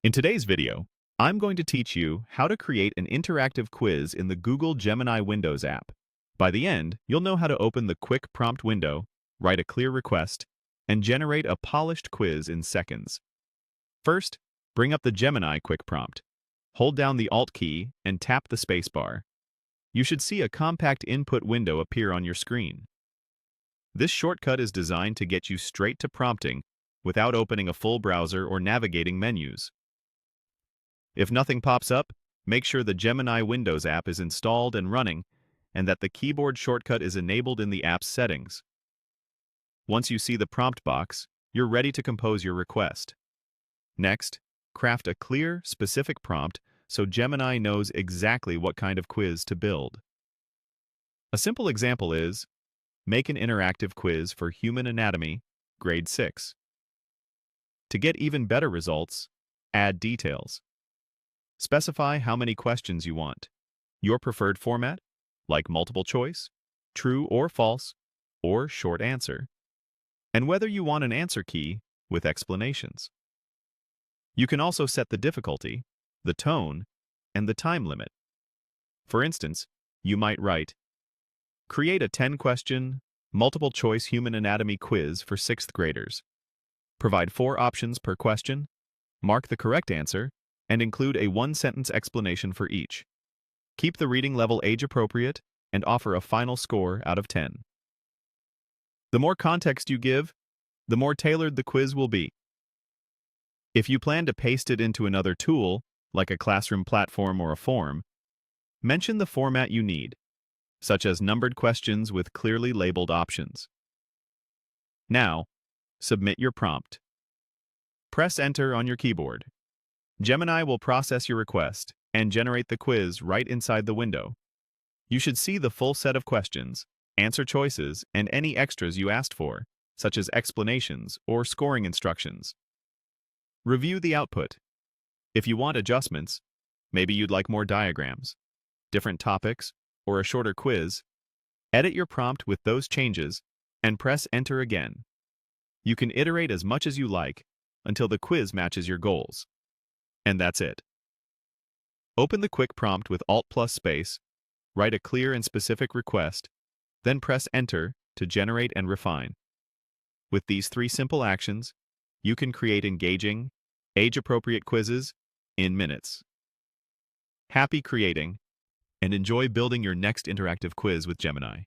In today's video, I'm going to teach you how to create an interactive quiz in the Google Gemini Windows app. By the end, you'll know how to open the quick prompt window, write a clear request, and generate a polished quiz in seconds. First, bring up the Gemini quick prompt. Hold down the Alt key and tap the spacebar. You should see a compact input window appear on your screen. This shortcut is designed to get you straight to prompting without opening a full browser or navigating menus. If nothing pops up, make sure the Gemini Windows app is installed and running, and that the keyboard shortcut is enabled in the app's settings. Once you see the prompt box, you're ready to compose your request. Next, craft a clear, specific prompt so Gemini knows exactly what kind of quiz to build. A simple example is, make an interactive quiz for human anatomy, grade 6. To get even better results, add details. Specify how many questions you want, your preferred format, like multiple choice, true or false, or short answer, and whether you want an answer key with explanations. You can also set the difficulty, the tone, and the time limit. For instance, you might write, create a 10-question, multiple-choice human anatomy quiz for 6th graders. Provide 4 options per question, mark the correct answer, and include a 1-sentence explanation for each. Keep the reading level age-appropriate and offer a final score out of 10. The more context you give, the more tailored the quiz will be. If you plan to paste it into another tool, like a classroom platform or a form, mention the format you need, such as numbered questions with clearly labeled options. Now, submit your prompt. Press Enter on your keyboard. Gemini will process your request and generate the quiz right inside the window. You should see the full set of questions, answer choices, and any extras you asked for, such as explanations or scoring instructions. Review the output. If you want adjustments, maybe you'd like more diagrams, different topics, or a shorter quiz, edit your prompt with those changes and press Enter again. You can iterate as much as you like until the quiz matches your goals. And that's it. Open the quick prompt with Alt plus space, write a clear and specific request, then press Enter to generate and refine. With these 3 simple actions, you can create engaging, age-appropriate quizzes in minutes. Happy creating, and enjoy building your next interactive quiz with Gemini.